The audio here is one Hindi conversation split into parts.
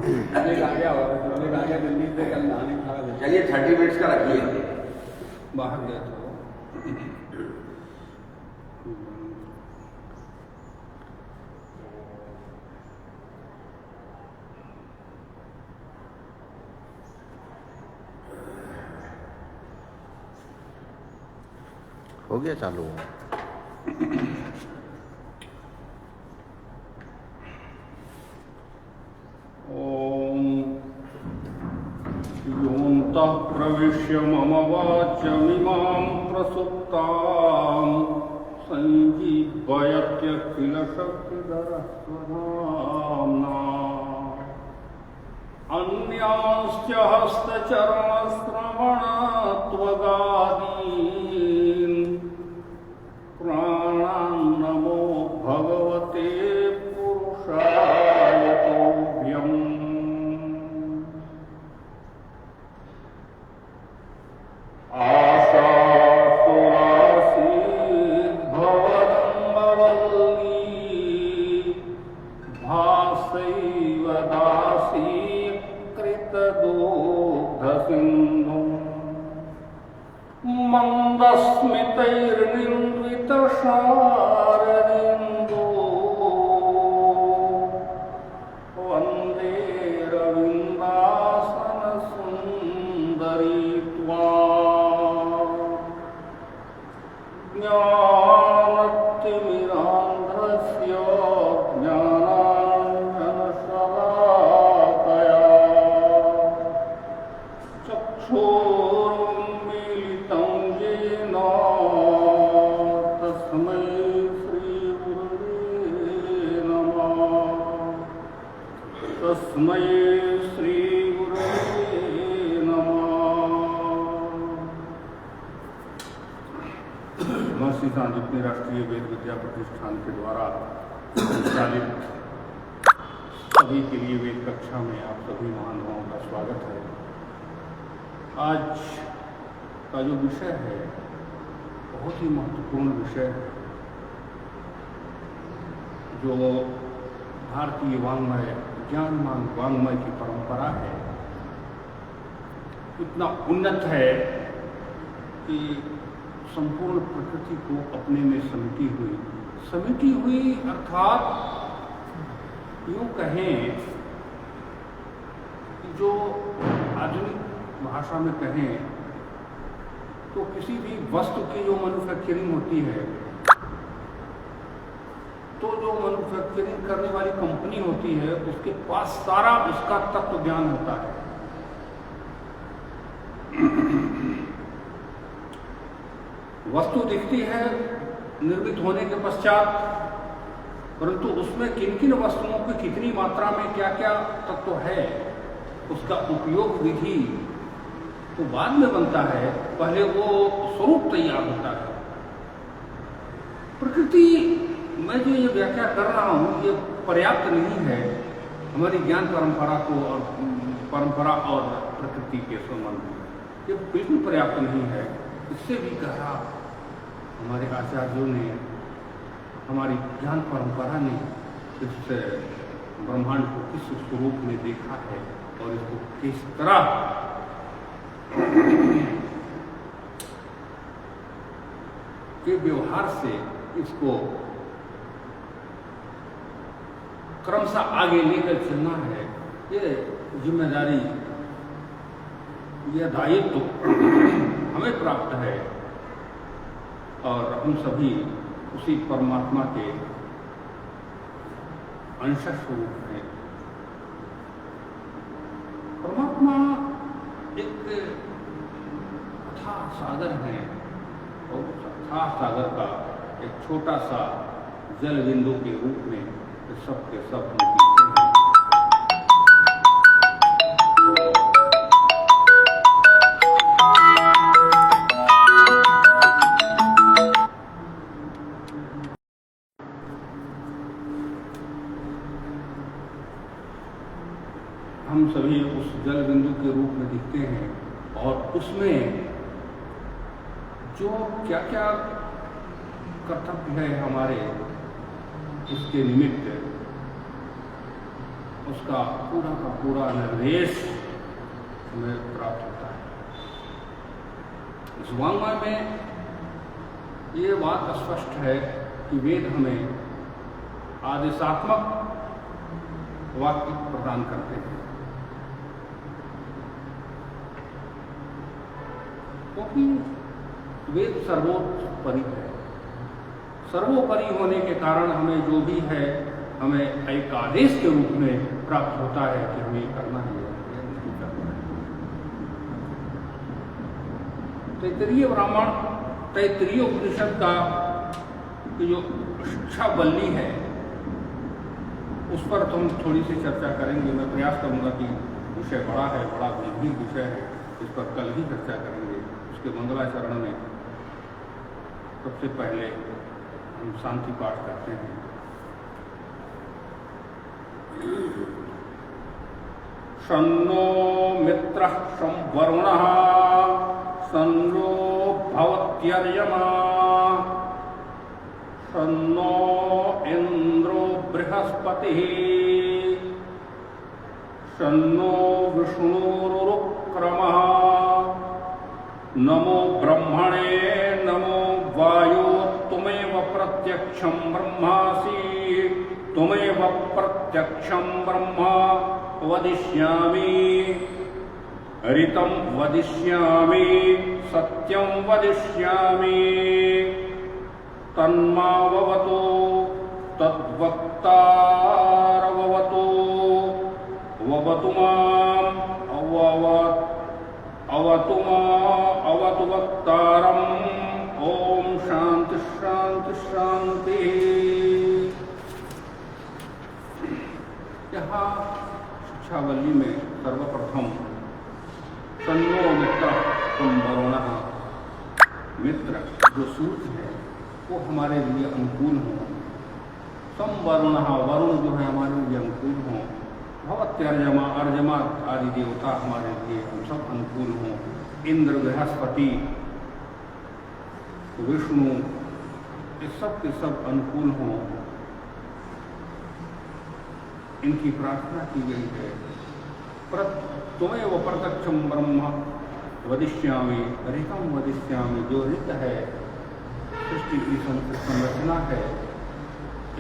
आ गया होगा, आ गया दिल्ली से कल नहाने खा रहे। चलिए 30 मिनट्स का रखिए। बाहर गया था वो। हो गया चालू। ओम योऽन्तः प्रविश्य मम वाचमिमां प्रसुप्तां संजीवयत्यखिलशक्तिधरस्वधाम्ना अन्यांश्च हस्तचरणश्रवणत्वगादीन् प्राणान् नमो भगवते पुरुषाय तुभ्यम्। आशासुरासीद्भवदम्बवल्ली भासैव दासी कृतदुग्धसिन्धु मन्दस्मितैर्निन्वितशारदिन्दो वन्दे रविन्दासनसुन्दरी त्वाम्। ज्ञानतिमिरान्ध्रस्य ज्ञानाञ्जनशलाकया चक्षुरुन्मीलितं येन तस्मै श्रीगुरवे नमः। तस्मै श्रीगुरवे नमः। महर्षि सांदीपनि राष्ट्रीय वेद विद्या प्रतिष्ठान के द्वारा संचालित सभी के लिए वेद कक्षा में आप सभी महानुभावों का स्वागत है। आज का जो विषय है बहुत ही महत्वपूर्ण विषय है, जो भारतीय वाङ्मय ज्ञान वाङ्मय की परंपरा है। इतना उन्नत है कि संपूर्ण प्रकृति को अपने में समेटी हुई अर्थात यूँ कहें कि जो आधुनिक भाषा में कहें तो किसी भी वस्तु की जो मैन्युफैक्चरिंग होती है, तो जो मैन्युफैक्चरिंग करने वाली कंपनी होती है उसके पास सारा उसका तत्व ज्ञान होता है। वस्तु दिखती है निर्मित होने के पश्चात, परंतु उसमें किन किन वस्तुओं की कितनी मात्रा में क्या क्या तत्व है, उसका उपयोग विधि तो बाद में बनता है, पहले वो स्वरूप तैयार होता है। प्रकृति मैं जो ये व्याख्या कर रहा हूँ ये पर्याप्त नहीं है हमारी ज्ञान परंपरा को और परंपरा और प्रकृति के संबंध में, ये बिल्कुल पर्याप्त नहीं है। इससे भी गहरा हमारे आचार्यों ने, हमारी ज्ञान परंपरा ने इस ब्रह्मांड को किस स्वरूप में देखा है और इसको किस तरह के व्यवहार से इसको क्रमशः आगे लेकर चलना है, ये जिम्मेदारी, यह दायित्व हमें प्राप्त है। और हम सभी उसी परमात्मा के अंश स्वरूप हैं। परमात्मा एक अथाह सागर है और अथाह सागर का एक छोटा सा जल बिंदु के रूप में सब के सब हम दिखते हैं। हम सभी उस जल बिंदु के रूप में दिखते हैं और उसमें जो क्या क्या कर्तव्य है हमारे, उसके निमित्त उसका पूरा का पूरा निर्देश हमें प्राप्त होता है। इस वाङ्मय में ये बात स्पष्ट है कि वेद हमें आदेशात्मक वाक्य प्रदान करते हैं, क्योंकि वेद सर्वोपरि है। सर्वोपरि होने के कारण हमें जो भी है हमें एक आदेश के रूप में प्राप्त होता है कि हमें ये करना है या नहीं करना है। तैत्तिरीय ब्राह्मण, तैत्तिरीय उपनिषद का जो शिक्षा बल्ली है उस पर तो हम थोड़ी सी चर्चा करेंगे। मैं प्रयास करूंगा कि विषय बड़ा है, बड़ा गंभीर विषय है, इस पर कल ही चर्चा करेंगे। उसके मंगलाचरण में सबसे पहले हम शांति पाठ करते हैं। शन्नो मित्रः शं वरुणः शन्नो भवत्यर्यमा शन्नो इन्द्रो बृहस्पतिः शन्नो विष्णुरुक्रमः नमो ब्रह्मणे नमो वायो तुमेव प्रत्यक्षं ब्रह्मासि तुमेव प्रत्यक्षं ब्रह्म वदिष्यामि ऋतं वदिष्यामि सत्यं वदिष्यामि तन्माववतु तद्वक्तारववतु ववतु माम् अवतु वक्तारम्। ओम शांति शांति शांति। यहाँ शिक्षावली में सर्वप्रथम शन्नो मित्र शं वरुणः, मित्र जो सूर्य है वो हमारे लिए अनुकूल हों। शं वरुणः, वरुण जो है हमारे लिए अनुकूल हों। भवत्यर्यमा, अर्यमा आदि देवता हमारे लिए हम सब अनुकूल हों। इंद्र, बृहस्पति, विष्णु, ये सब के सब अनुकूल हों, इनकी प्रार्थना की गई है। तुमेव प्रत्यक्षं ब्रह्म वदिष्यामि ऋतं वदिष्यामि। जो ऋत है सृष्टि की संरचना है,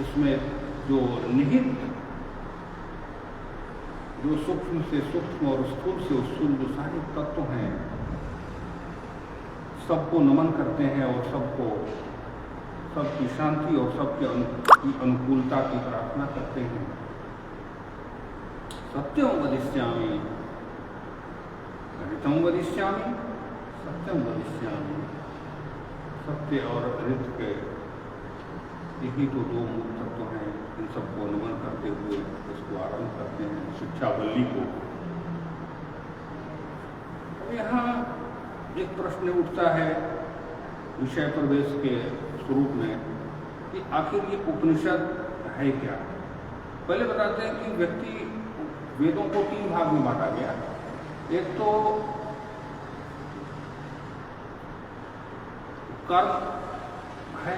इसमें जो निहित, जो सूक्ष्म से सूक्ष्म और स्थूल से स्थूल जो सारे तत्व हैं सबको नमन करते हैं और सबको, सबकी शांति और सबकी अनुकूलता की प्रार्थना करते हैं। सत्यं वदिष्यामि ऋतं वदिष्यामि सत्यं वदिष्यामि। सत्य और ऋत के यही तो दो मूल तत्व हैं। इन सबको नमन करते हुए इसको आरंभ करते हैं शिक्षावल्ली को। यहाँ एक प्रश्न उठता है विषय प्रवेश के स्वरूप में कि आखिर ये उपनिषद है क्या। पहले बताते हैं कि व्यक्ति वेदों को तीन भाग में बांटा गया। एक तो कर्म है,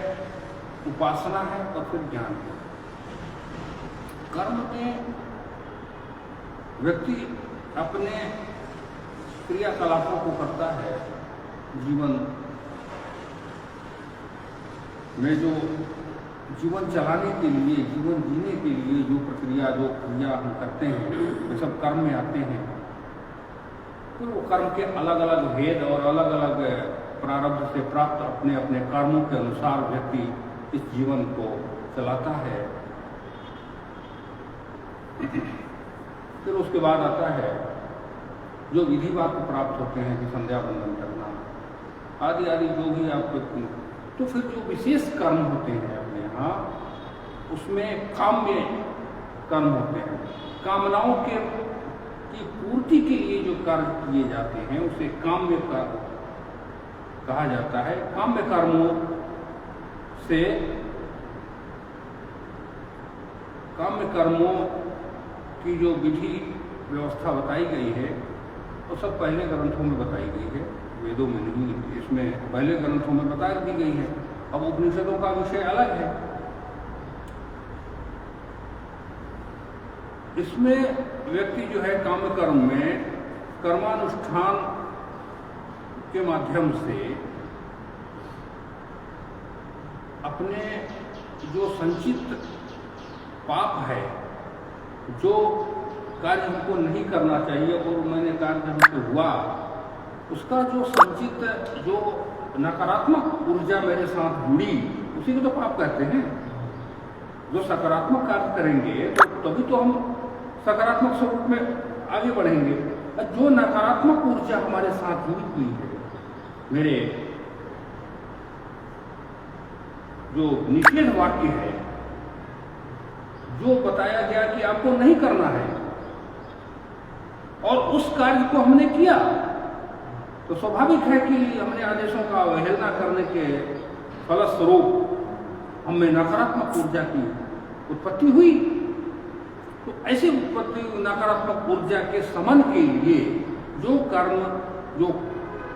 उपासना है और फिर ज्ञान है। कर्म में व्यक्ति अपने क्रियाकलापों को करता है। जीवन में जो जीवन चलाने के लिए, जीवन जीने के लिए जो प्रक्रिया, जो क्रिया हम करते हैं वे सब कर्म में आते हैं। तो वो कर्म के अलग अलग भेद और अलग अलग प्रारब्ध से प्राप्त अपने अपने कर्मों के अनुसार व्यक्ति इस जीवन को चलाता है। फिर उसके बाद आता है जो विधि वाक्य प्राप्त होते हैं कि संध्या वंदन करना आदि आदि जो भी आपको। तो फिर जो विशेष कर्म होते हैं अपने यहाँ, उसमें काम्य कर्म होते हैं। कामनाओं की पूर्ति के लिए जो कार्य किए जाते हैं उसे काम्य कर्म कहा जाता है। काम्य कर्मों से, काम्य कर्मों की जो विधि व्यवस्था बताई गई है वो सब पहले ग्रंथों में बताई गई है, वेदों में नहीं। इसमें पहले ग्रंथों में बता दी गई है। अब उपनिषदों का विषय अलग है। इसमें व्यक्ति जो है काम कर्म में कर्मानुष्ठान के माध्यम से अपने जो संचित पाप है, जो कार्य हमको नहीं करना चाहिए और मैंने कार्य हमसे हुआ, उसका जो संचित जो नकारात्मक ऊर्जा मेरे साथ जुड़ी, उसी को तो पाप कहते हैं। जो सकारात्मक कार्य करेंगे तो तभी तो हम सकारात्मक स्वरूप में आगे बढ़ेंगे। जो नकारात्मक ऊर्जा हमारे साथ जुड़ी हुई है, मेरे जो निषेध वाक्य है, जो बताया गया कि आपको नहीं करना है, और उस कार्य को हमने किया, तो स्वाभाविक है कि हमने आदेशों का अवहेलना करने के फलस्वरूप हमें नकारात्मक ऊर्जा की उत्पत्ति हुई। तो ऐसी उत्पत्ति नकारात्मक ऊर्जा के शमन के लिए जो कर्म जो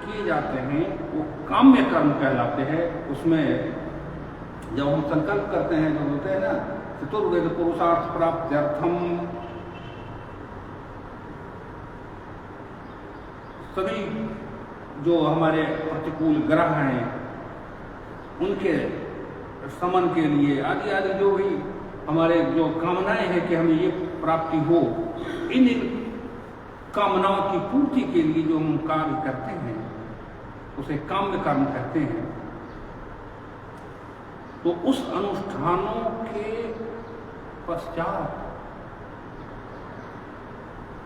किए जाते हैं वो काम्य कर्म कहलाते हैं। उसमें जब हम संकल्प करते हैं, जो होते हैं ना, चतुर्वेद पुरुषार्थ प्राप्त्यर्थम, सभी जो हमारे प्रतिकूल ग्रह हैं उनके शमन के लिए आदि आदि जो भी हमारे जो कामनाएं हैं कि हमें ये प्राप्ति हो, इन कामनाओं की पूर्ति के लिए जो हम कार्य करते हैं उसे काम्य कर्म कहते हैं। तो उस अनुष्ठानों के पश्चात,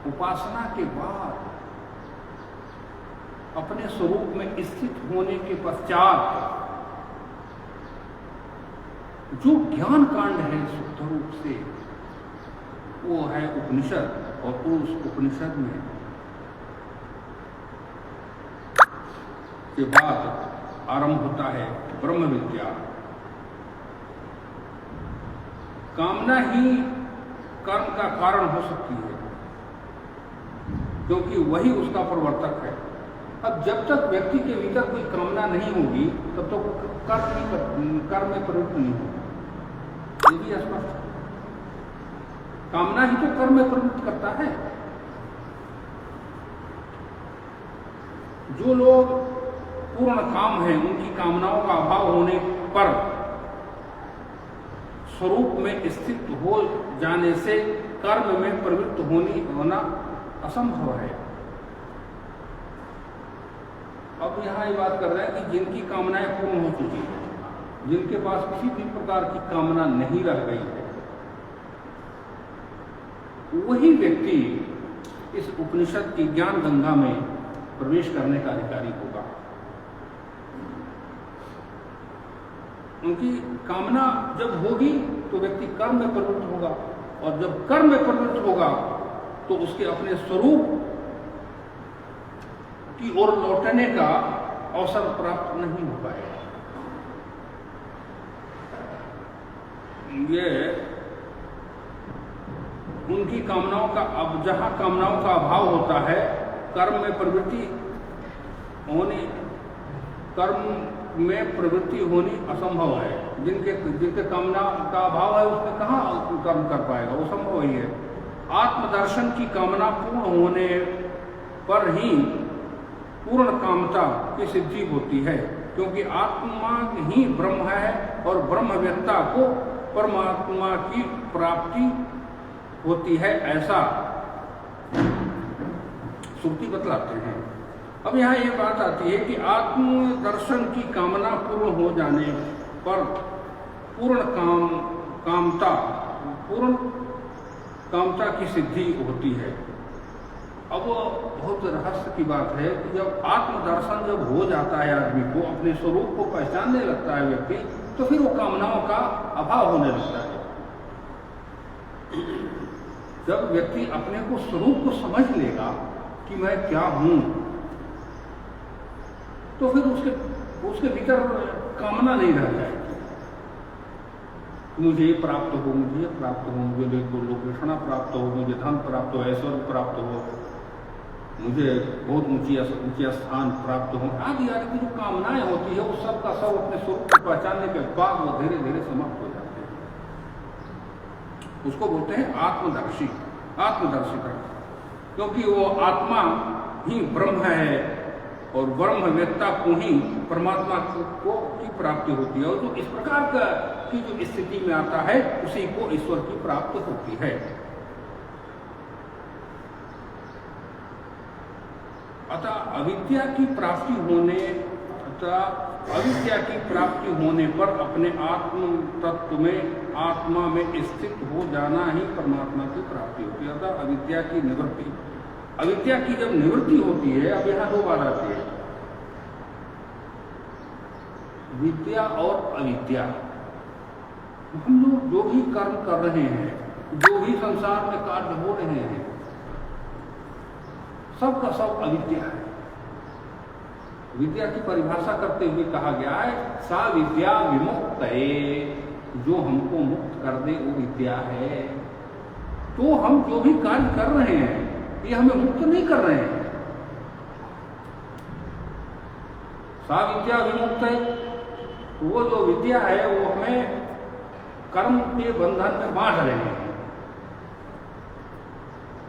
उपासना के बाद, अपने स्वरूप में स्थित होने के पश्चात जो ज्ञान कांड है शुद्ध रूप से, वो है उपनिषद। और उस उपनिषद में के बाद आरंभ होता है ब्रह्म विद्या। कामना ही कर्म का कारण हो सकती है, क्योंकि वही उसका प्रवर्तक है। अब जब तक व्यक्ति के भीतर कोई कामना नहीं होगी, तब तक कर्म में प्रवृत्त नहीं होगी। ये भी स्पष्ट है। कामना ही तो कर्म में प्रवृत्त करता है। जो लोग पूर्ण काम हैं, उनकी कामनाओं का अभाव होने पर स्वरूप में स्थित हो जाने से कर्म में प्रवृत्त होना असंभव है। अब यहाँ ये बात कर रहे हैं कि जिनकी कामनाएं पूर्ण हो चुकी हैं, जिनके पास किसी भी प्रकार की कामना नहीं रह गई है, वही व्यक्ति इस उपनिषद की ज्ञान गंगा में प्रवेश करने का अधिकारी होगा। उनकी कामना जब होगी तो व्यक्ति कर्म में प्रवृत्त होगा, और जब कर्म में प्रवृत्त होगा तो उसके अपने स्वरूप की ओर लौटने का अवसर प्राप्त नहीं हो पाएगा। ये उनकी कामनाओं का, अब जहां कामनाओं का अभाव होता है, कर्म में प्रवृत्ति होनी असंभव है। जिनके कामना का अभाव है, उसमें कहाँ कर्म कर पाएगा, वो संभव ही है। आत्मदर्शन की कामना पूर्ण होने पर ही पूर्ण कामता की सिद्धि होती है, क्योंकि आत्मा ही ब्रह्म है और ब्रह्मवेत्ता को परमात्मा की प्राप्ति होती है, ऐसा श्रुति बतलाते हैं। अब यहाँ ये बात आती है कि आत्मदर्शन की कामना पूर्ण हो जाने पर पूर्ण कामता की सिद्धि होती है। अब बहुत रहस्य की बात है कि जब आत्मदर्शन जब हो जाता है आदमी को, अपने स्वरूप को पहचानने लगता है व्यक्ति, तो फिर वो कामनाओं का अभाव होने लगता है। जब व्यक्ति अपने को स्वरूप को समझ लेगा कि मैं क्या हूं, तो फिर उसके भीतर कामना नहीं रह जाएगी। मुझे ये प्राप्त हो, मुझे ये प्राप्त हो, मुझे लोकेशना प्राप्त हो, मुझे धन प्राप्त हो, ऐश्वर्य प्राप्त हो, मुझे बहुत ऊंची स्थान प्राप्त हो, आदि आदि की जो कामनाएं होती है, वो सब का सब अपने स्वरूप को पहचानने के बाद वो धीरे धीरे समाप्त हो जाते हैं। उसको बोलते हैं आत्मदर्शी। आत्मदर्शिता, क्योंकि वो आत्मा ही ब्रह्म है और ब्रह्मवेत्ता को ही परमात्मा की प्राप्ति होती है, और जो इस प्रकार की जो स्थिति में आता है उसी को ईश्वर की प्राप्ति होती है। अतः अविद्या की प्राप्ति होने पर अपने आत्म तत्व में, आत्मा में स्थित हो जाना ही परमात्मा की प्राप्ति होती है। अतः अविद्या की निवृत्ति, अविद्या की जब निवृत्ति होती है, अब यहां दो बात आती है, विद्या और अविद्या। हम लोग जो भी कर्म कर रहे हैं, जो भी संसार में कार्य हो रहे हैं, सबका सब अविद्या है। विद्या की परिभाषा करते हुए कहा गया है, सा विद्या विमुक्त है, जो हमको मुक्त कर दे वो विद्या है। तो हम जो भी कार्य कर रहे हैं ये हमें मुक्त नहीं कर रहे हैं। सा विद्या विमुक्त है, वो जो विद्या है वो हमें कर्म के बंधन में बांध रहे हैं।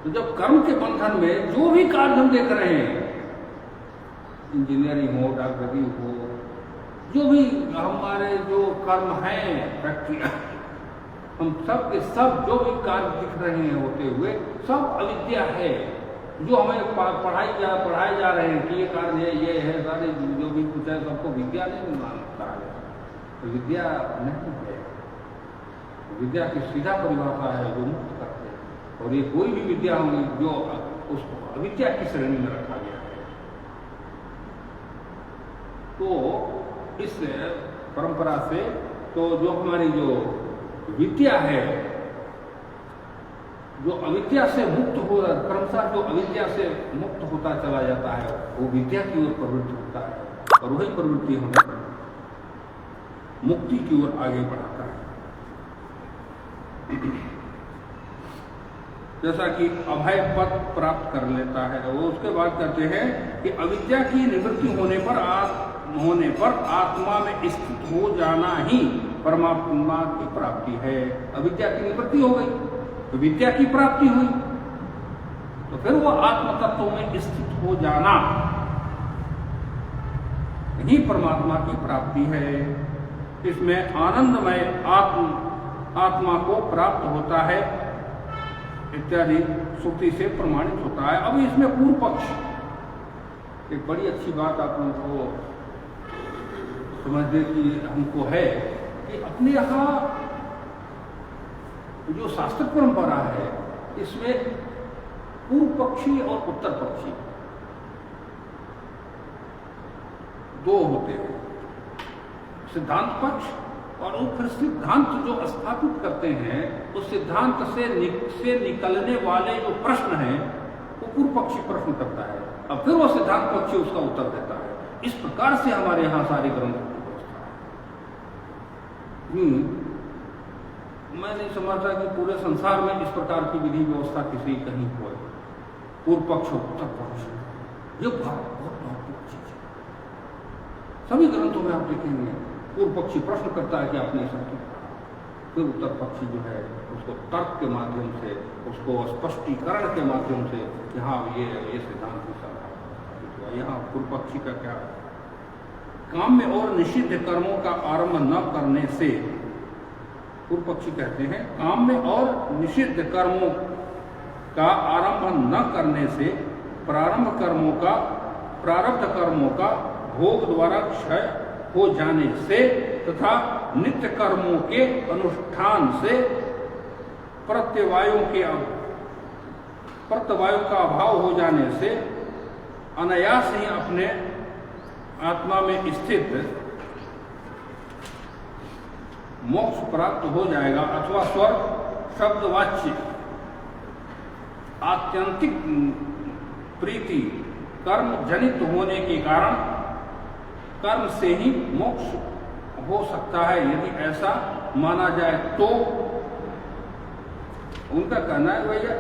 तो जब कर्म के बंधन में जो भी कार्य हम देख रहे हैं, इंजीनियरिंग हो, डॉक्टरी हो, जो भी हमारे जो कर्म हैं, प्रक्रिया, हम सब के सब जो भी कार्य दिख रहे हैं होते हुए, सब अविद्या है। जो हमें पढ़ाए जा रहे हैं कि ये कार्य ये है, सारे जो भी कुछ है सबको विद्या नहीं मानता है, तो विद्या नहीं है। विद्या की सीधा परिभाषा है जो मुक्त करते हैं, और ये कोई भी विद्या होगी जो उसको अविद्या की श्रेणी में रखा गया है। तो इस परंपरा से तो जो हमारी जो विद्या है, जो अविद्या से मुक्त हो, क्रमशः जो अविद्या से मुक्त होता चला जाता है, वो विद्या की ओर प्रवृत्त होता है, और वही प्रवृत्ति हमें मुक्ति की ओर आगे बढ़ाता है। जैसा कि अभय पद प्राप्त कर लेता है, वो उसके बाद कहते हैं कि अविद्या की निवृत्ति होने पर आत्मा में स्थित हो जाना ही परमात्मा की प्राप्ति है। अविद्या की निवृत्ति हो गई तो विद्या की प्राप्ति हुई, तो फिर वो आत्म तत्व में स्थित हो जाना ही परमात्मा की प्राप्ति है। इसमें आनंदमय आत्मा को प्राप्त होता है इत्यादि श्रुति से प्रमाणित होता है। अब इसमें पूर्व पक्ष, एक बड़ी अच्छी बात आप लोगों को समझने की हमको है कि अपने यहाँ जो शास्त्र परंपरा है, इसमें पूर्व पक्षी और उत्तर पक्षी दो होते हैं, सिद्धांत पक्ष और फिर सिद्धांत जो स्थापित करते हैं, उस सिद्धांत से निकलने वाले जो प्रश्न हैं वो पूर्व पक्षी प्रश्न करता है, अब फिर वो सिद्धांत पक्षी उसका उत्तर देता है। इस प्रकार से हमारे यहाँ सारे ग्रंथों की व्यवस्था है। मैं नहीं समझता कि पूरे संसार में इस प्रकार की विधि व्यवस्था किसी कहीं हो, पूर्व पक्ष उत्तर पक्ष, ये बहुत महत्वपूर्ण चीज है। सभी ग्रंथों में आप देखेंगे पूर्व पक्षी प्रश्न करता है कि आपने ऐसा क्यों कहा, फिर उत्तर पक्षी जो है उसको तर्क के माध्यम से, उसको स्पष्टीकरण के माध्यम से, यहाँ ये सिद्धांत हुआ। यहाँ पूर्व पक्षी का क्या, काम में और निषिद्ध कर्मों का आरंभ न करने से, पूर्व पक्षी कहते हैं काम में और निषिद्ध कर्मों का आरंभ न करने से प्रारब्ध कर्मों का भोग द्वारा क्षय हो जाने से तथा नित्य कर्मों के अनुष्ठान से प्रत्यवायों का अभाव हो जाने से अनायास ही अपने आत्मा में स्थित मोक्ष प्राप्त हो जाएगा, अथवा स्वर्ग शब्दवाच्य आत्यंतिक प्रीति कर्म जनित होने के कारण कर्म से ही मोक्ष हो सकता है। यदि ऐसा माना जाए तो उनका कहना है भैया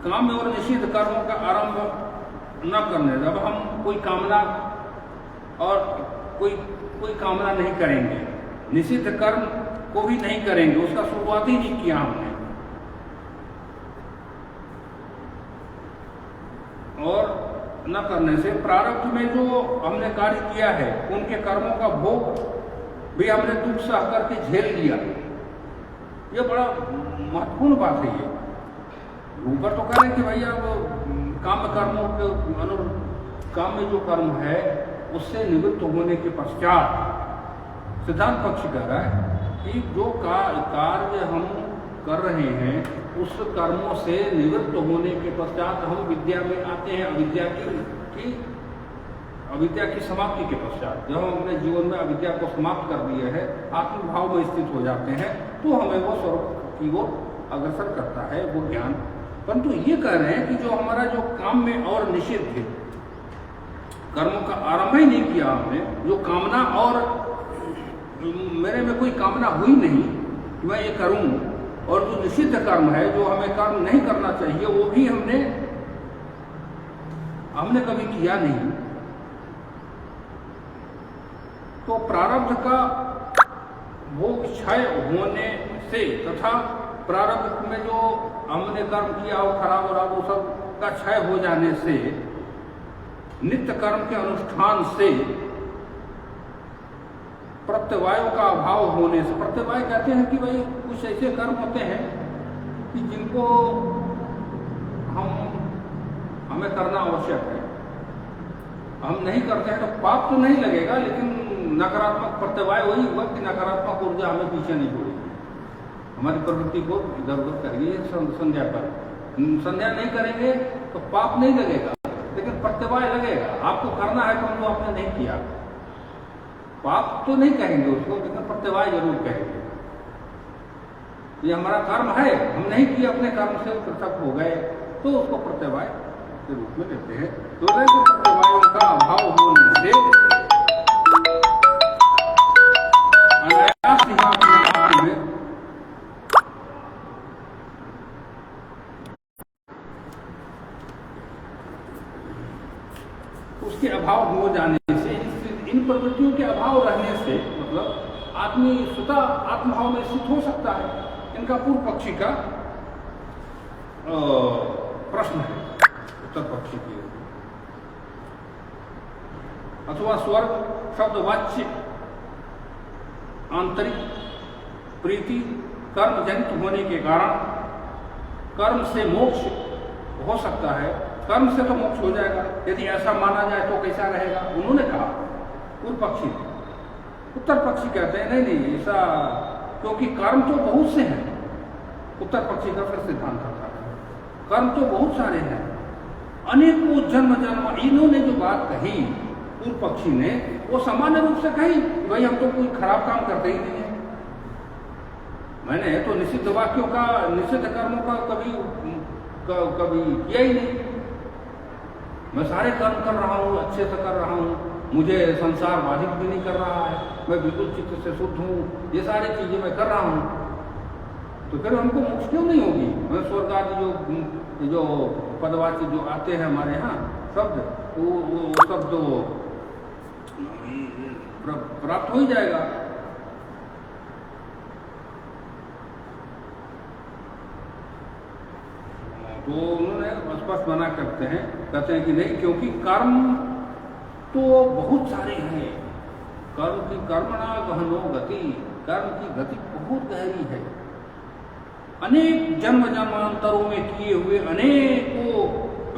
काम और निषिद्ध कर्मों का आरंभ न करने, जब हम कोई कामना और कोई कामना नहीं करेंगे, निषिद्ध कर्म को भी नहीं करेंगे, उसका शुरुआत ही नहीं किया हमने, और न करने से प्रारब्ध में जो हमने कार्य किया है उनके कर्मों का भोग भी हमने दुख सह करके झेल लिया। ये बड़ा महत्वपूर्ण बात है। ये ऊपर तो कह रहे हैं कि भाई अब काम कर्मों के काम में जो कर्म है उससे निवृत्त होने के पश्चात सिद्धांत पक्ष कह रहा है कि जो कार्य हम कर रहे हैं उस कर्मों से निवृत्त होने के पश्चात हम विद्या में आते हैं। अविद्या की समाप्ति के पश्चात जब हम अपने जीवन में अविद्या को समाप्त कर दिए है, आत्मभाव में स्थित हो जाते हैं, तो हमें वो स्वरूप की ओर अग्रसर करता है वो ज्ञान। परंतु ये कह रहे हैं कि जो हमारा जो काम में और निषिद्ध है, कर्मों का आरंभ ही नहीं किया हमने, जो कामना और मेरे में कोई कामना हुई नहीं कि मैं ये करूं, और जो निषिद्ध कर्म है जो हमें कर्म नहीं करना चाहिए वो भी हमने कभी किया नहीं, तो प्रारब्ध का भोग क्षय होने से तथा प्रारब्ध में जो हमने कर्म किया हो खराब और वो सब का क्षय हो जाने से, नित्य कर्म के अनुष्ठान से, प्रत्यवायों का अभाव होने से, प्रत्यवाय कहते हैं कि भाई कुछ ऐसे कर्म होते हैं कि जिनको हमें करना आवश्यक है, हम नहीं करते हैं तो पाप तो नहीं लगेगा, लेकिन नकारात्मक प्रत्यवाय वही हुआ कि नकारात्मक ऊर्जा हमें पीछे नहीं छोड़ेगी, हमारी प्रवृत्ति को इधर उधर करेगी। संध्या पर संध्या नहीं करेंगे तो पाप नहीं लगेगा, लेकिन प्रत्यवाय लगेगा। आपको करना है तो आपने नहीं किया, पाप तो नहीं कहेंगे उसको, लेकिन प्रत्यवाय जरूर कहेंगे। ये हमारा कर्म है, हम नहीं किए, अपने कर्म से पृथक हो गए, तो उसको प्रत्यवाय के रूप में लेते हैं। तो प्रत्यवायों का अभाव होने से अनायास में उसके अभाव हो जाने से, इन प्रवृत्तियों के अभाव रहने से, मतलब आदमी स्वतः आत्मभाव में स्थित हो सकता है। इनका पूर्व पक्षी का प्रश्न है उत्तर पक्षी की। अथवा स्वर्ग शब्द वाच्य आंतरिक प्रीति कर्म जनित होने के कारण कर्म से मोक्ष हो सकता है। कर्म से तो मोक्ष हो जाएगा, यदि ऐसा माना जाए तो कैसा रहेगा, उन्होंने कहा पूर्व पक्षी। उत्तर पक्षी कहते हैं नहीं ऐसा, क्योंकि कर्म तो बहुत से हैं। उत्तर पक्षी का फिर सिद्धांत आता है कर्म तो बहुत सारे हैं, अनेकों जन्म इन्होंने जो बात कही पूर्व पक्षी ने, वो सामान्य रूप से कही भाई हम तो कोई खराब काम करते ही नहीं है। मैंने तो निषिद्ध वाक्यों का, निषिद्ध कर्मों का कभी किया ही नहीं। मैं सारे कर्म कर रहा हूँ, अच्छे से कर रहा हूँ, मुझे संसार बाधित भी नहीं कर रहा है, मैं बिल्कुल चित्त से शुद्ध हूँ, ये सारी चीजें मैं कर रहा हूँ, तो फिर हमको मोक्ष क्यों नहीं होगी। मैं स्वर्ग आदि जो पदवाची जो आते हैं हमारे यहाँ शब्द, वो शब्द प्राप्त हो ही जाएगा। तो उन्होंने स्पष्ट मना कहते हैं कि नहीं, क्योंकि कर्म तो बहुत सारे हैं। कर्म की कर्मणा गहनो गति, कर्म की गति बहुत गहरी है। अनेक जन्म जन्मांतरों में किए हुए अनेकों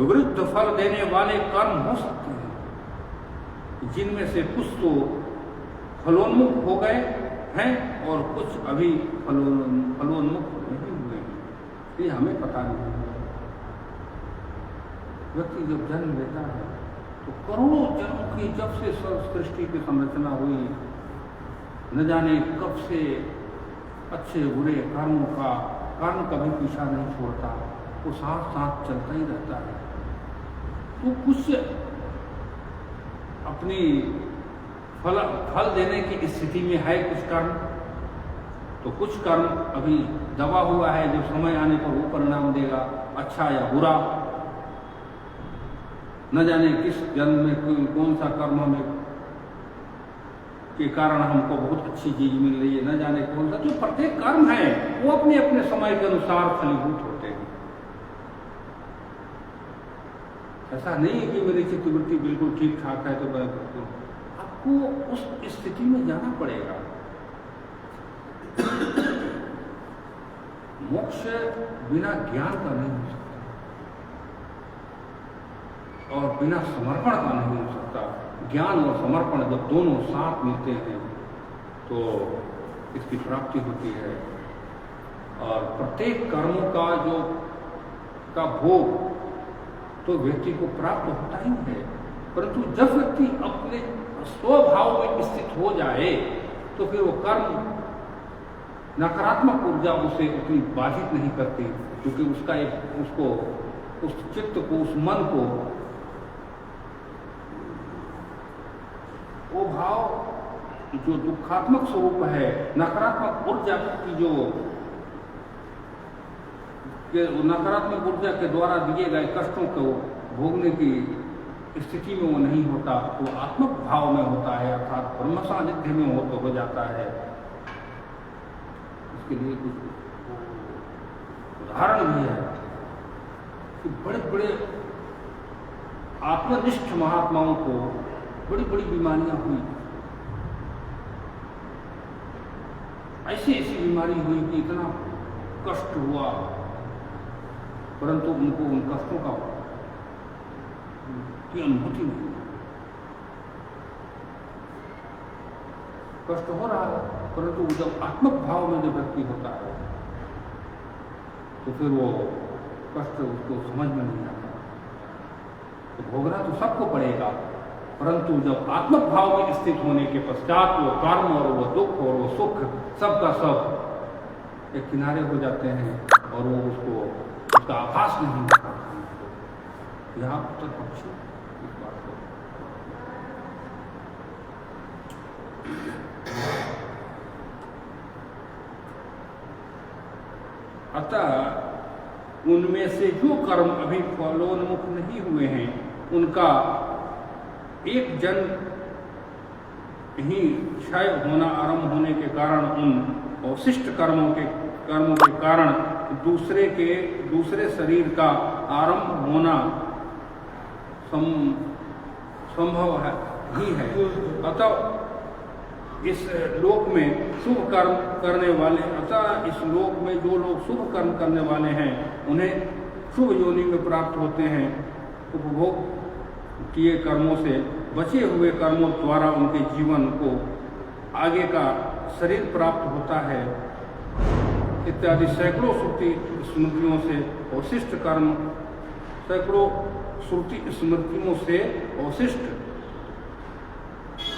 वृद्ध फल देने वाले कर्म हो सकते हैं, जिनमें से कुछ तो फलोन्मुख हो गए हैं और कुछ अभी फलोन्मुख नहीं हुए हैं। ये हमें पता नहीं। व्यक्ति जब जन्म लेता है तो करोड़ों जन्मों की जब से सृष्टि की संरचना हुई, न जाने कब से अच्छे बुरे कर्मों का कर्म कभी पीछा नहीं छोड़ता, वो साथ साथ चलता ही रहता है। तो कुछ अपनी फल देने की स्थिति में है कुछ कर्म, तो कुछ कर्म अभी दबा हुआ है, जो समय आने पर वो परिणाम देगा, अच्छा या बुरा। न जाने किस जन्म में कौन सा कर्म हमें के कारण हमको बहुत अच्छी चीज मिल रही है, न जाने कौन सा। जो प्रत्येक कर्म है वो अपने अपने समय के अनुसार फलीभूत होते हैं। ऐसा नहीं है कि मेरी चित्तवृत्ति बिल्कुल ठीक ठाक है तो मैं आपको उस स्थिति में जाना पड़ेगा। मोक्ष बिना ज्ञान का नहीं हो सकता और बिना समर्पण का नहीं हो सकता। ज्ञान और समर्पण जब दोनों साथ मिलते हैं तो इसकी प्राप्ति होती है। और प्रत्येक कर्मों का भोग तो व्यक्ति को प्राप्त होता ही है, परंतु जब व्यक्ति अपने स्वभाव में स्थित हो जाए तो फिर वो कर्म नकारात्मक ऊर्जा उसे उतनी बाधित नहीं करती, क्योंकि उसको उस चित्त को, उस मन को वो भाव जो दुखात्मक स्वरूप है, नकारात्मक ऊर्जा की नकारात्मक ऊर्जा के द्वारा दिए गए कष्टों को भोगने की स्थिति में वो नहीं होता, वो आत्मक भाव में होता है, अर्थात ब्रह्म सानिध्य में हो जाता है। इसके लिए कुछ उदाहरण भी है कि बड़े बड़े आत्मनिष्ठ महात्माओं को बड़ी बड़ी बीमारियां हुई, ऐसी बीमारी हुई कि इतना कष्ट हुआ, परंतु उनको उन कष्टों की अनुभूति नहीं। कष्ट हो रहा है, परंतु जब आत्मक भाव में जब व्यक्ति होता है तो फिर वो कष्ट उसको समझ में नहीं आता। तो भोगना तो सबको पड़ेगा, परंतु जब आत्मक भाव में स्थित होने के पश्चात वो कर्म और वो दुख और वो सुख सबका सब एक किनारे हो जाते हैं और वो उसका आभास नहीं होता। यहाँ उत्तर पक्षी इस बात को अतः उनमें से जो कर्म अभी फलोन्मुख नहीं हुए हैं उनका एक जन ही क्षय होना आरंभ होने के कारण, उन अवशिष्ट कर्मों के कारण दूसरे शरीर का आरंभ होना संभव ही है। अतः इस लोक में शुभ कर्म करने वाले जो लोग शुभ कर्म करने वाले हैं उन्हें शुभ योनि में प्राप्त होते हैं। उपभोग किए कर्मों से बचे हुए कर्मों द्वारा उनके जीवन को आगे का शरीर प्राप्त होता है। इत्यादि सैकड़ों श्रुति स्मृतियों से अवशिष्ट कर्म, सैकड़ों श्रुति स्मृतियों से अवशिष्ट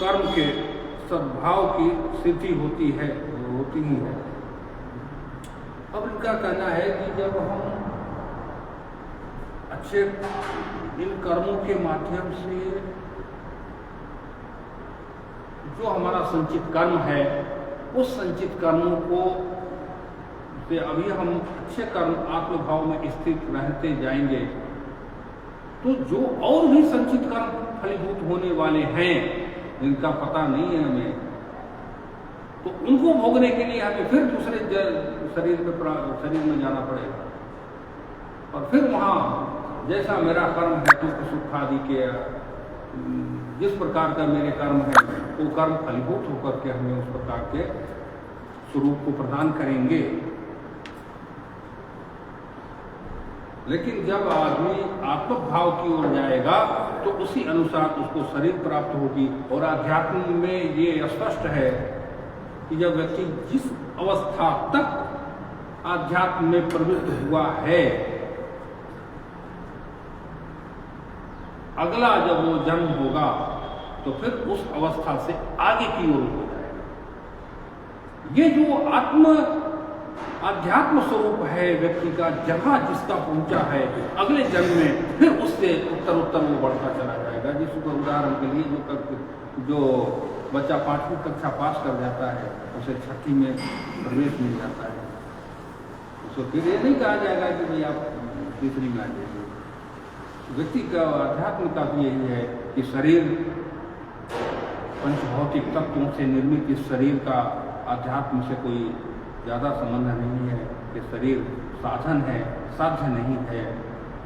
कर्म के सद्भाव की सिद्धि होती ही है। अब इनका कहना है कि जब हम अच्छे इन कर्मों के माध्यम से जो हमारा संचित कर्म है, उस संचित कर्मों को से अभी हम अच्छे कर्म आत्मभाव में स्थित रहते जाएंगे तो जो और भी संचित कर्म फलीभूत होने वाले हैं जिनका पता नहीं है हमें, तो उनको भोगने के लिए हमें फिर दूसरे शरीर में जाना पड़ेगा और फिर वहाँ जैसा मेरा कर्म है दुख सुख आदि के जिस प्रकार का मेरे कर्म है वो कर्म फलीभूत होकर के हमें उस प्रकार के स्वरूप को प्रदान करेंगे। लेकिन जब आदमी आत्मक भाव की ओर जाएगा तो उसी अनुसार उसको शरीर प्राप्त होगी। और आध्यात्म में ये स्पष्ट है कि जब व्यक्ति जिस अवस्था तक आध्यात्म में प्रवृत्त हुआ है, अगला जब वो जन्म होगा तो फिर उस अवस्था से आगे की ओर हो जाएगा। ये जो आध्यात्म स्वरूप है व्यक्ति का, जहाँ जिसका पहुंचा है, अगले जन्म में फिर उससे उत्तर वो बढ़ता चला जाएगा। जिस उदाहरण के लिए जो बच्चा 5वीं कक्षा पास कर जाता है उसे 6वीं में प्रवेश मिल जाता है, उसको फिर ये नहीं कहा जाएगा कि भाई आप 3री में आ जाइए। व्यक्ति का आध्यात्म का भी यही है कि शरीर पंचभौतिक तत्वों से निर्मित इस शरीर का आध्यात्म से कोई ज़्यादा संबंध नहीं है। ये शरीर साधन है, साध्य नहीं है।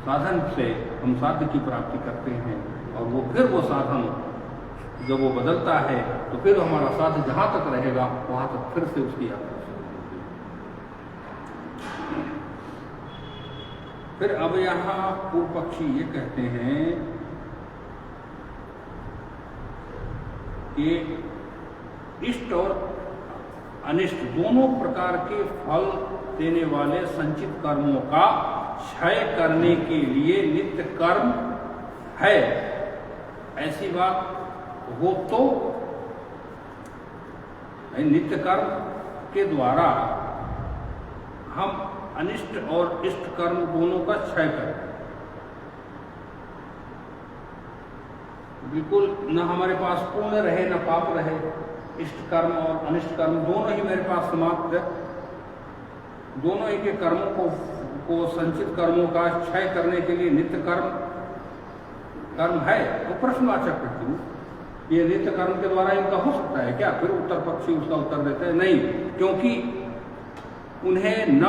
साधन से हम साध्य की प्राप्ति करते हैं, और वो फिर वो साधन जब वो बदलता है तो फिर हमारा साध्य जहाँ तक रहेगा वहाँ तक फिर से उसकी यात्रा शुरू होगी। फिर अब यहाँ पूर्व पक्षी ये कहते हैं कि इष्ट और अनिष्ट दोनों प्रकार के फल देने वाले संचित कर्मों का क्षय करने के लिए नित्य कर्म है। ऐसी बात हो तो नित्य कर्म के द्वारा हम अनिष्ट और इष्ट कर्म दोनों का क्षय करें। बिल्कुल न हमारे पास पुण्य रहे न पाप रहे, इष्ट कर्म और अनिष्ट कर्म दोनों ही मेरे पास समाप्त है। दोनों ही के कर्मों को संचित कर्मों का क्षय करने के लिए नित्य कर्म है। तो प्रश्नवाचक प्रश्न, ये नित्य कर्म के द्वारा इनका हो सकता है क्या? फिर उत्तर पक्षी उसका उत्तर देते हैं नहीं, क्योंकि उन्हें न,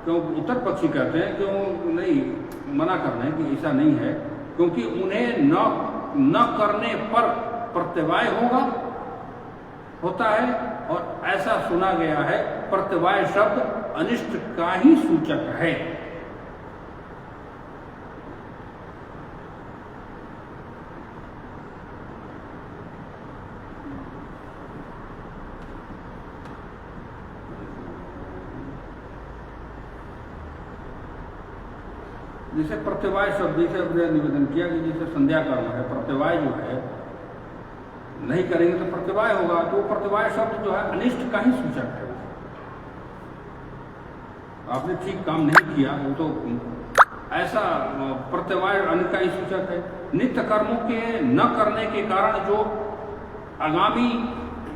क्यों उत्तर पक्षी कहते हैं क्यों नहीं, मना कर रहे हैं कि ऐसा नहीं है, क्योंकि उन्हें न करने पर प्रत्यवाय होता है, और ऐसा सुना गया है प्रत्यवाय शब्द अनिष्ट का ही सूचक है। जैसे प्रत्यवाय शब्द जैसे अपने निवेदन किया कि जैसे संध्या कर्म है, प्रत्यवाय जो है नहीं करेंगे तो प्रत्यवाय होगा, तो प्रत्यवाय शब्द जो है अनिष्ट का ही सूचक है। आपने ठीक काम नहीं किया वो तो ऐसा प्रत्यवाय अनिष्ट का ही सूचक है। नित्य कर्मों के न करने के कारण जो आगामी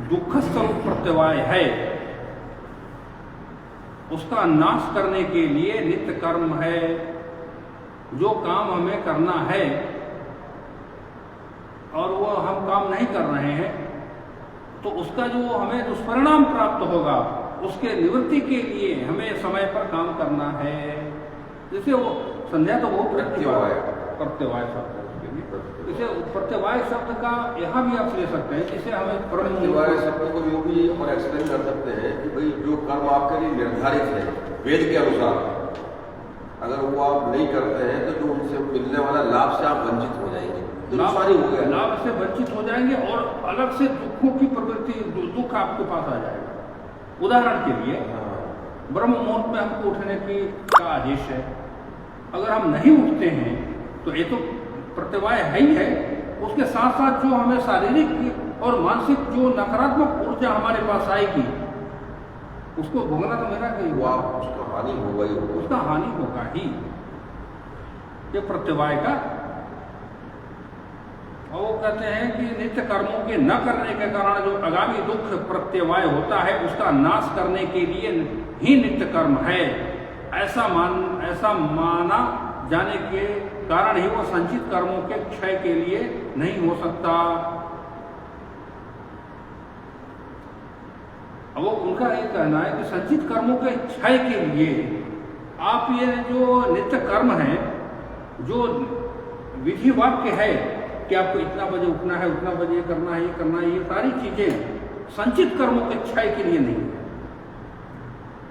दुख स्वरूप प्रत्यवाय है उसका नाश करने के लिए नित्य कर्म है। जो काम हमें करना है और वो हम काम नहीं कर रहे हैं तो उसका जो हमें दुष्परिणाम प्राप्त होगा उसके निवृत्ति के लिए हमें समय पर काम करना है। जैसे वो संध्या तो बहुत प्रत्यवाय शब्द है उसके लिए, जैसे प्रत्यवाय शब्द का यहाँ भी आप ले सकते हैं। जैसे हमें प्रत्यवाय शब्द को यूं भी और एक्सप्लेन कर सकते हैं कि भाई जो कर्म आपके लिए निर्धारित है वेद के अनुसार, अगर वो आप नहीं करते हैं तो जो उनसे मिलने वाला लाभ से आप वंचित हो जाएंगे, लाभ से वंचित हो जाएंगे और अलग से दुखों की प्रवृत्ति, दुख आपके पास आ जाएगा। उदाहरण के लिए ब्रह्म मुहूर्त में हमको उठने का आदेश है, अगर हम नहीं उठते हैं तो ये तो प्रत्यवाय है ही है, उसके साथ साथ जो हमें शारीरिक और मानसिक जो नकारात्मक ऊर्जा हमारे पास आएगी उसको भोगना तो मेरा ही हुआ, उसका हानि होगा ही होगा, उसका हानि होगा ही। ये प्रत्यवाय का, और वो कहते हैं कि नित्य कर्मों के न करने के कारण जो आगामी दुख प्रत्यवाय होता है उसका नाश करने के लिए ही नित्य कर्म है। ऐसा माना जाने के कारण ही वो संचित कर्मों के क्षय के लिए नहीं हो सकता। अब वो उनका ये कहना है कि संचित कर्मों के क्षय के लिए आप ये जो नित्य कर्म है, जो विधि वाक्य है कि आपको इतना बजे उठना है, उतना बजे करना है, ये सारी चीजें संचित कर्मों के क्षय के लिए नहीं है।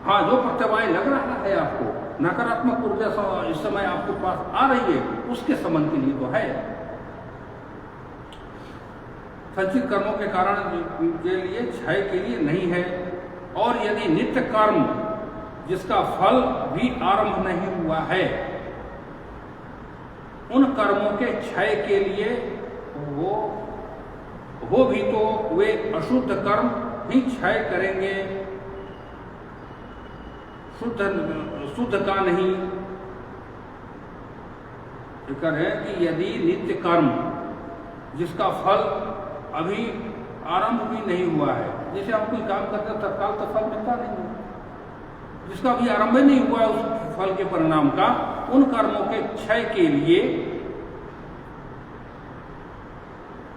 हाँ, जो प्रत्यवाय लग रहा है आपको, नकारात्मक ऊर्जा इस समय आपके पास आ रही है, उसके संबंध के लिए तो है। संचित कर्मों के कारण के लिए क्षय के लिए नहीं है। और यदि नित्य कर्म जिसका फल भी आरंभ नहीं हुआ है उन कर्मों के क्षय के लिए वो भी तो वे अशुद्ध कर्म ही क्षय करेंगे, शुद्ध का नहीं। है कि यदि नित्य कर्म जिसका फल अभी आरंभ भी नहीं हुआ है, जैसे हम कोई काम करते हैं तत्काल तो फल मिलता नहीं है, जिसका भी आरंभ नहीं हुआ है उस फल के परिणाम का, उन कर्मों के क्षय के लिए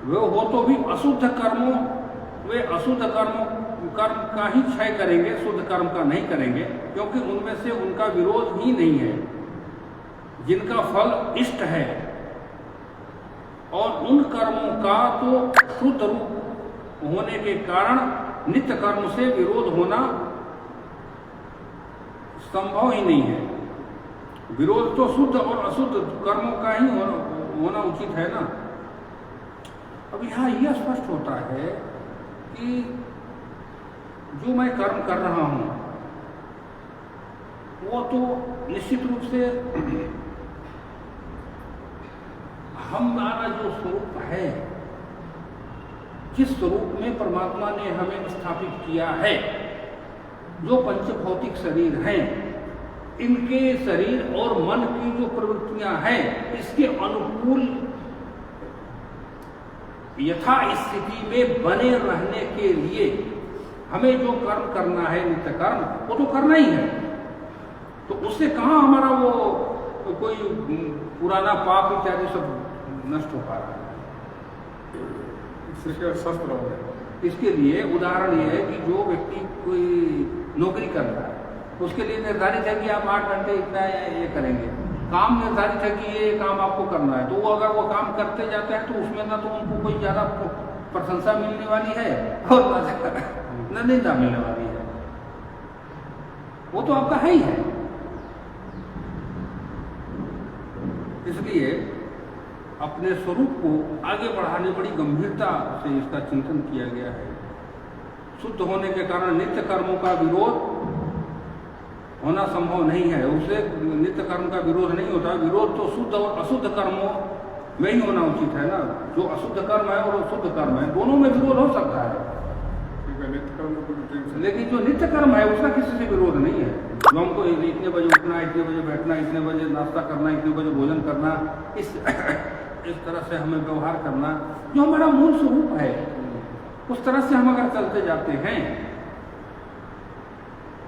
वे हो तो भी अशुद्ध कर्मों, वे अशुद्ध कर्म का ही क्षय करेंगे, शुद्ध कर्म का नहीं करेंगे, क्योंकि उनमें से उनका विरोध ही नहीं है। जिनका फल इष्ट है, और उन कर्मों का तो शुद्ध रूप होने के कारण नित्य कर्म से विरोध होना संभव ही नहीं है। विरोध तो शुद्ध और अशुद्ध कर्मों का ही होना उचित है ना। अब यहाँ यह स्पष्ट होता है कि जो मैं कर्म कर रहा हूं वो तो निश्चित रूप से हमारा जो स्वरूप है, जिस स्वरूप में परमात्मा ने हमें स्थापित किया है, जो पंच भौतिक शरीर हैं, इनके शरीर और मन की जो प्रवृत्तियां हैं, इसके अनुकूल यथा स्थिति में बने रहने के लिए हमें जो कर्म करना है, नित्य कर्म, वो तो करना ही है। तो उससे कहाँ हमारा वो कोई पुराना पाप इत्यादि सब नष्ट हो पा रहा है। इसके लिए उदाहरण ये है कि जो व्यक्ति कोई नौकरी कर रहा है, उसके लिए निर्धारित है कि आप 8 घंटे इतना ये करेंगे, काम निर्धारित है कि ये काम आपको करना है, तो वो अगर वो काम करते जाते हैं तो उसमें ना तो उनको कोई ज्यादा प्रशंसा मिलने वाली है और न निंदा मिलने वाली है। वो तो आपका है ही है। इसलिए अपने स्वरूप को आगे बढ़ाने बड़ी गंभीरता से इसका चिंतन किया गया है। शुद्ध होने के कारण नित्य कर्मों का विरोध होना संभव नहीं है। उससे नित्य कर्म का विरोध नहीं होता। विरोध तो शुद्ध और अशुद्ध कर्मों में ही होना उचित है ना। जो अशुद्ध कर्म है और अशुद्ध कर्म है, दोनों में विरोध हो सकता है, लेकिन जो नित्य कर्म है उसका किसी से विरोध नहीं है। जो हमको इतने बजे उठना, इतने बजे बैठना, इतने बजे नाश्ता करना, इतने बजे भोजन करना, इस तरह से हमें व्यवहार करना, जो हमारा मूल स्वरूप है, उस तरह से हम अगर चलते जाते हैं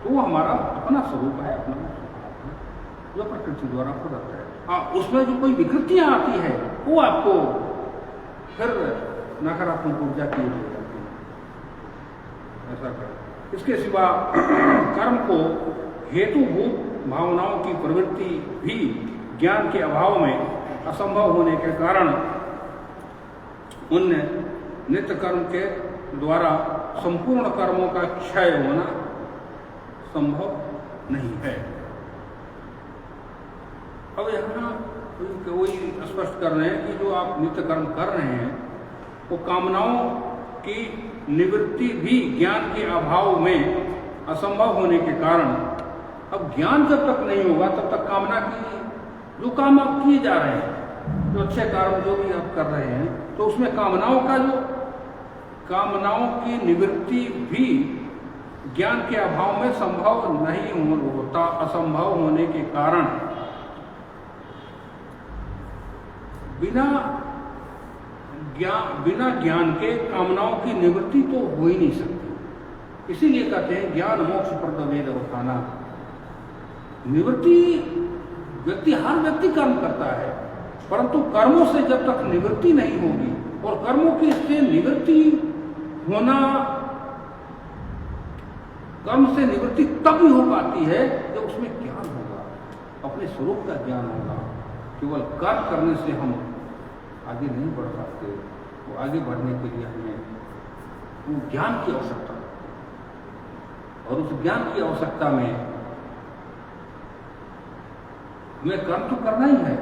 तो वो हमारा अपना स्वरूप है, अपना जो प्रकृति द्वारा प्रदत्त है। हाँ, उसमें जो कोई विकृतियां आती है वो आपको फिर नकारात्मक ऊर्जा की हो जाती है। ऐसा कर इसके सिवा कर्म को हेतुभूत भावनाओं की प्रवृत्ति भी ज्ञान के अभाव में असंभव होने के कारण उन नित्य कर्म के द्वारा संपूर्ण कर्मों का क्षय होना संभव नहीं है। अब यहाँ वही स्पष्ट कर रहे हैं कि जो आप नित्य कर्म कर रहे हैं वो कामनाओं की निवृत्ति भी ज्ञान के अभाव में असंभव होने के कारण, अब ज्ञान जब तक नहीं होगा तब तक कामना की जो काम आप किए जा रहे हैं, जो अच्छे कर्म जो भी आप कर रहे हैं, तो उसमें कामनाओं की निवृत्ति भी ज्ञान के अभाव में संभव नहीं होता। असंभव होने के कारण बिना ज्ञान के कामनाओं की निवृत्ति तो हो ही नहीं सकती। इसीलिए कहते हैं ज्ञान मोक्ष प्रद वेद अवखाना। निवृत्ति हर व्यक्ति कर्म करता है, परंतु कर्मों से जब तक निवृत्ति नहीं होगी, और कर्मों की से निवृत्ति होना, कर्म से निवृत्ति तब ही हो पाती है जब उसमें ज्ञान होगा, अपने स्वरूप का ज्ञान होगा। केवल कर्म करने से हम आगे नहीं बढ़ सकते। तो आगे बढ़ने के लिए हमें वो ज्ञान की आवश्यकता है, और उस ज्ञान की आवश्यकता में हमें कर्म तो करना ही है,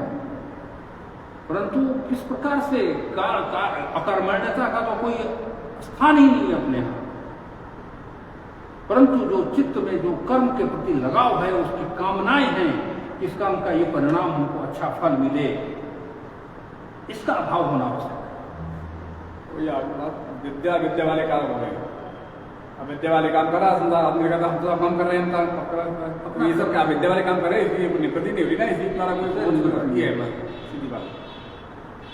परंतु किस प्रकार से अकर्मण्यता का तो कोई स्थान ही नहीं है अपने यहाँ। परंतु जो चित्त में जो कर्म के प्रति लगाव है, उसकी कामनाएं हैं, इस काम का ये परिणाम हमको अच्छा फल मिले, इसका अभाव होना आवश्यक है। विद्या वाले काम हो गए। अब विद्या वाले काम कर रहा है, आदमी कहता हम तो काम कर रहे हैं, ये सब क्या विद्या वाले काम कर रहे हैं, इसलिए निवृत्ति नहीं हो रही ना, इसी द्वारा कोई है सीधी बात।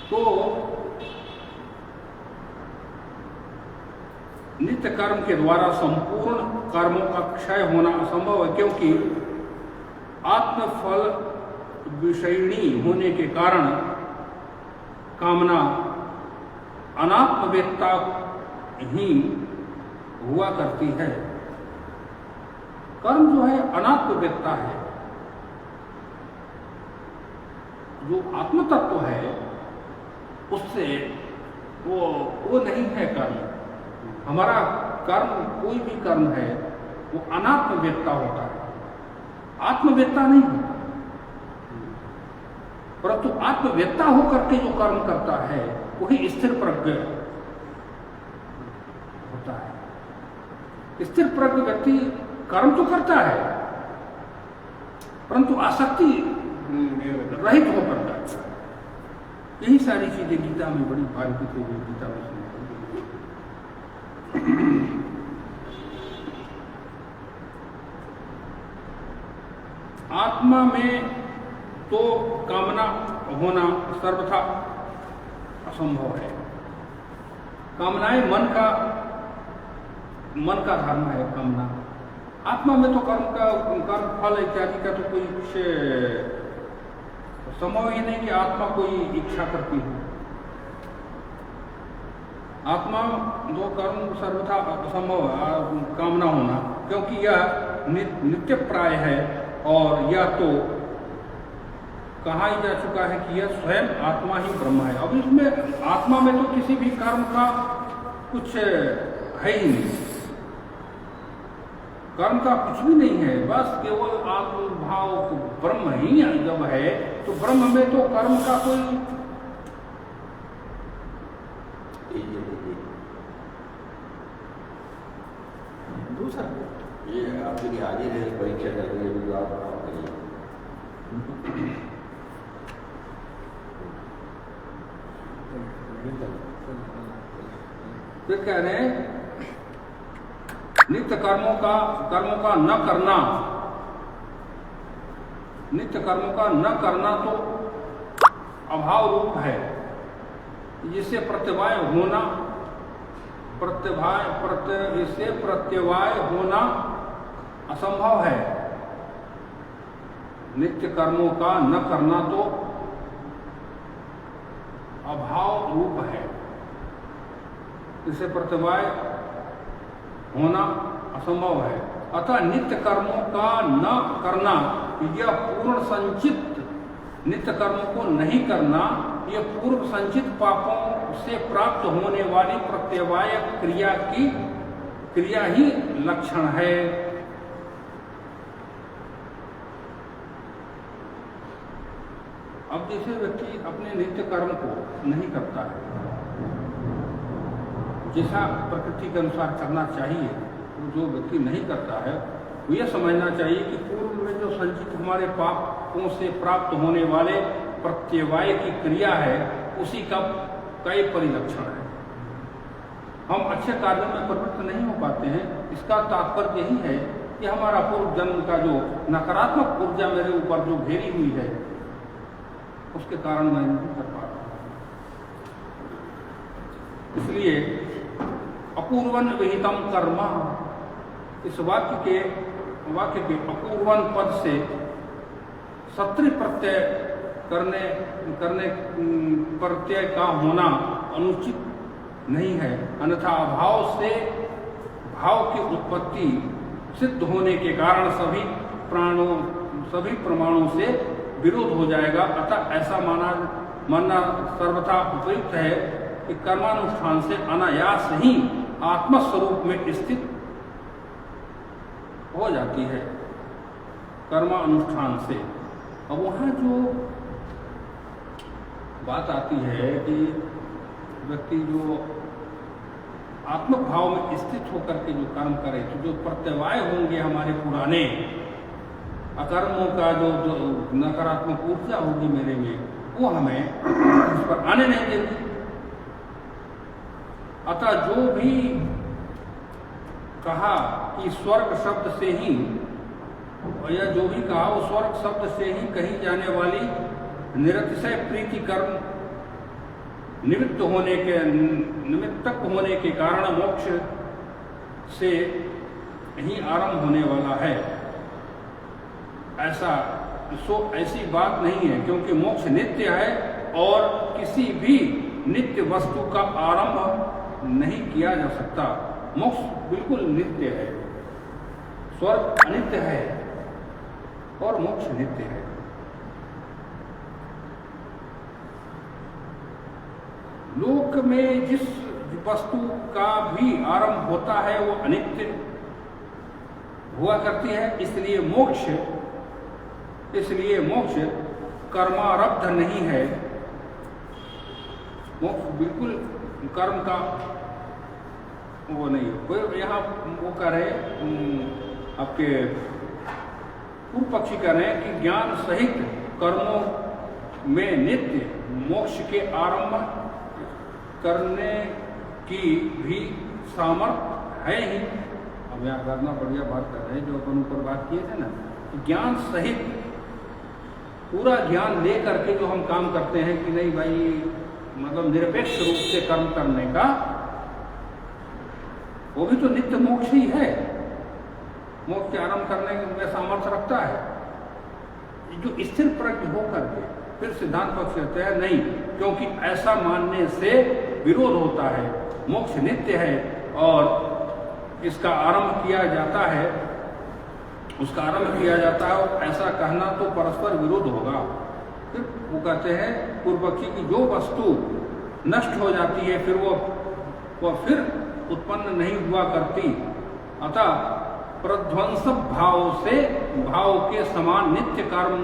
तो नित्य कर्म के द्वारा संपूर्ण कर्मों का क्षय होना असंभव है, क्योंकि आत्मफल विषयिणी होने के कारण कामना अनात्मवेत्ता ही हुआ करती है। कर्म जो है अनात्मवेत्ता है, जो आत्म तत्व है उससे वो नहीं है कर्म। हमारा कर्म, कोई भी कर्म है वो अनात्मवेत्ता होता है, आत्मवेत्ता नहीं होता। परंतु आत्मवेत्ता होकर के जो कर्म करता है वही स्थिर प्रज्ञ होता है। स्थिर प्रज्ञ व्यक्ति कर्म तो करता है परंतु आसक्ति रहित होकर करता है। यही सारी चीजें गीता में बड़ी बारीकी से गीता में आत्मा में तो कामना होना सर्वथा असंभव है। कामनाएं मन का धर्म है। कामना आत्मा में तो कर्म फल इत्यादि का तो कोई संभव ही नहीं कि आत्मा कोई इच्छा करती हो। आत्मा दो कर्म सर्वथा असंभव कामना होना, क्योंकि यह नित्य प्राय है और यह तो कहा ही जा चुका है कि यह स्वयं आत्मा ही ब्रह्म है। अब इसमें आत्मा में तो किसी भी कर्म का कुछ है ही नहीं, कर्म का कुछ भी नहीं है, बस केवल आत्मभाव ब्रह्म ही जब है तो ब्रह्म में तो कर्म का कोई दूसरा ये आपके लिए हाजिर है, परीक्षा चल रही है, तो आप करिए। तो कह रहे हैं नित्य कर्मों का न करना, नित्य कर्मों का न करना तो अभाव रूप है, जिससे प्रत्यवाय होना इससे प्रत्यवाय होना असंभव है। नित्य कर्मों का न करना तो अभाव रूप है, इससे प्रत्यवाय होना असंभव है। अतः नित्य कर्मों का न करना, यह पूर्ण संचित नित्य कर्मों को नहीं करना, यह पूर्व संचित पापों से प्राप्त होने वाली प्रत्यवाय क्रिया ही लक्षण है। अब जैसे व्यक्ति अपने नित्य कर्म को नहीं करता है, जैसा प्रकृति के अनुसार करना चाहिए, जो व्यक्ति नहीं करता है वो यह समझना चाहिए कि पूर्व में जो संचित हमारे पापों से प्राप्त होने वाले प्रत्यवाय की क्रिया है उसी का कई परिलक्षण है। हम अच्छे कार्यों में प्रवृत्त नहीं हो पाते हैं, इसका तात्पर्य यही है कि हमारा पूर्व जन्म का जो नकारात्मक ऊर्जा मेरे ऊपर जो घेरी हुई है उसके कारण मैं नहीं कर पा रहा। इसलिए अपूर्वन विहितम कर्म, इस वाक्य के अपूर्वन पद से सत्रि प्रत्यय प्रत्यय का होना अनुचित नहीं है, अन्यथा अभाव से भाव की उत्पत्ति सिद्ध होने के कारण सभी प्रमाणों से विरोध हो जाएगा। अतः ऐसा मानना सर्वथा उपयुक्त है कि कर्मानुष्ठान से अनायास ही आत्मस्वरूप में स्थित हो जाती है। कर्मानुष्ठान से अब वहाँ जो बात आती है कि व्यक्ति जो आत्मभाव में स्थित होकर के जो कर्म करे, तो जो प्रत्यवाय होंगे हमारे पुराने अकर्मों का जो नकारात्मक ऊर्जा होगी मेरे में, वो हमें इस पर आने नहीं देगी। अतः जो भी कहा कि स्वर्ग शब्द से ही, या जो भी कहा वो स्वर्ग शब्द से ही कही जाने वाली निरतिशय प्रीति कर्म निमित्तक होने के कारण मोक्ष से ही आरंभ होने वाला है। ऐसी बात नहीं है, क्योंकि मोक्ष नित्य है और किसी भी नित्य वस्तु का आरंभ नहीं किया जा सकता। मोक्ष बिल्कुल नित्य है, स्वर्ग अनित्य है और मोक्ष नित्य है। लोक में जिस वस्तु का भी आरंभ होता है वो अनित्य हुआ करती है, इसलिए मोक्ष कर्मारब्ध नहीं है। मोक्ष बिल्कुल कर्म का वो नहीं है। कोई यहाँ वो कह रहे आपके पूर्व पक्षी कह रहे हैं कि ज्ञान सहित कर्मों में नित्य मोक्ष के आरंभ करने की भी सामर्थ्य है ही। अब यहाँ करना बढ़िया बात कर रहे हैं, जो अपन ऊपर बात किए थे ना, कि ज्ञान सहित पूरा ज्ञान ले करके जो हम काम करते हैं कि नहीं भाई, मतलब निरपेक्ष रूप से कर्म करने का, वो भी तो नित्य मोक्ष ही है। मोक्ष के आरंभ करने में सामर्थ्य रखता है। जो स्थिर प्रज्ञ होकर के फिर सिद्धांत पक्ष कहते हैं नहीं, क्योंकि ऐसा मानने से विरोध होता है। मोक्ष नित्य है और इसका आरंभ किया जाता है, उसका आरंभ किया जाता है, और ऐसा कहना तो परस्पर विरोध होगा। फिर वो कहते हैं पूर्व पक्षी की जो वस्तु नष्ट हो जाती है फिर वो फिर उत्पन्न नहीं हुआ करती, अतः प्रध्वंस भाव के समान नित्य कर्म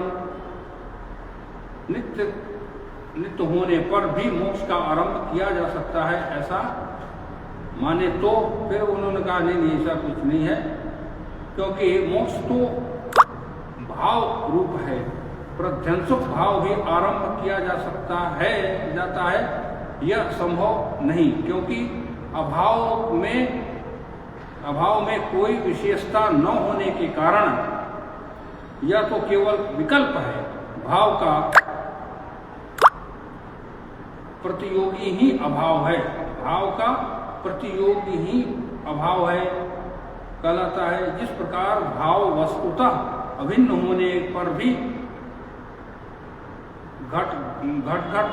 नित्य होने पर भी मोक्ष का आरंभ किया जा सकता है, ऐसा माने तो फिर उन्होंने कहा नहीं ऐसा कुछ नहीं है, क्योंकि मोक्ष तो भाव रूप है। प्रध्वंसक भाव भी आरंभ किया जा सकता है जाता है, यह संभव नहीं, क्योंकि अभाव में कोई विशेषता न होने के कारण यह तो केवल विकल्प है। भाव का प्रतियोगी ही अभाव है, भाव का प्रतियोगी ही अभाव है कहलाता है। जिस प्रकार भाव वस्तुतः अभिन्न होने पर भी घट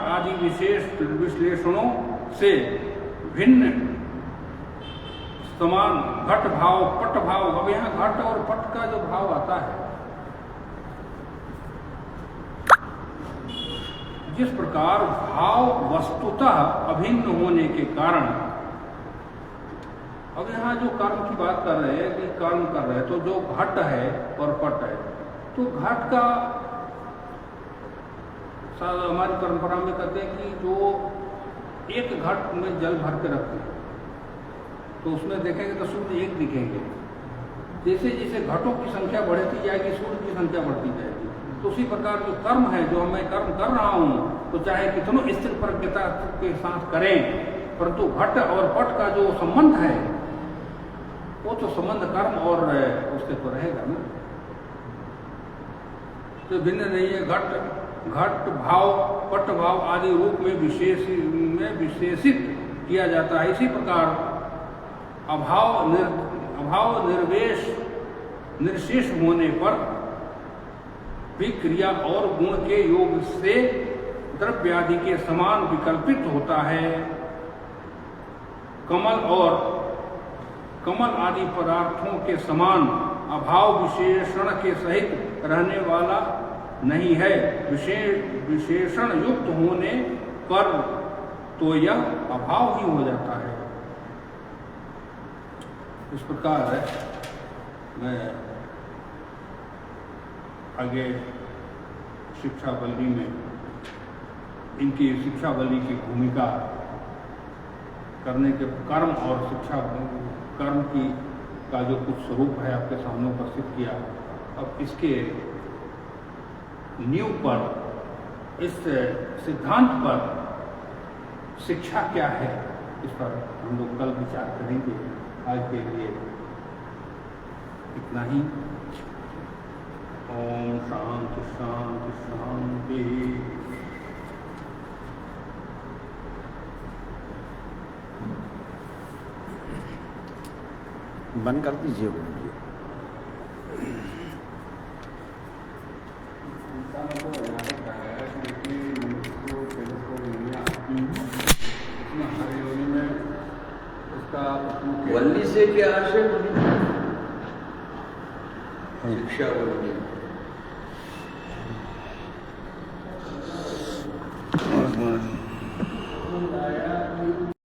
आदि विशेष विश्लेषणों से भिन्न समान घट भाव पट भाव, अब यहाँ घट और पट का जो भाव आता है, जिस प्रकार भाव वस्तुतः अभिन्न होने के कारण, अब यहाँ जो कर्म की बात कर रहे हैं कि कर्म कर रहे हैं, तो जो घट है और पट है, तो घट का हमारी परंपरा में कहते हैं कि जो एक घट में जल भर के रखते हैं तो उसमें देखेंगे तो सूर्य एक दिखेंगे। जैसे जैसे घटों की संख्या बढ़ती जाएगी सूर्य की संख्या बढ़ती जाएगी। तो उसी प्रकार जो कर्म है, जो मैं कर्म कर रहा हूँ, तो चाहे कितनों स्थिर प्रज्ञता के साथ करें, परंतु घट और पट का जो संबंध है वो तो संबंध कर्म और उससे तो रहेगा ना, तो भिन्न नहीं है। घट भाव पट भाव आदि रूप में विशेषित किया जाता है। इसी प्रकार अभाव निर्शेष होने पर भी क्रिया और गुण के योग से द्रव्य आदि के समान विकल्पित होता है। कमल आदि पदार्थों के समान अभाव विशेषण के सहित रहने वाला नहीं है। विशेषण युक्त होने पर तो यह अभाव ही हो जाता है। इस प्रकार मैं आगे शिक्षा बल्ली में इनकी शिक्षा बल्ली की भूमिका करने के कर्म और शिक्षा कर्म का जो कुछ स्वरूप है आपके सामने उपस्थित किया। अब इसके नींव पर, इस सिद्धांत पर शिक्षा क्या है, इस पर हम लोग कल विचार करेंगे। आज के लिए इतना ही। ओम शांति शांति शांति। बंद कर दीजिए गुरु जी। वल्ली से क्या आशय शिक्षा वल्ली बताया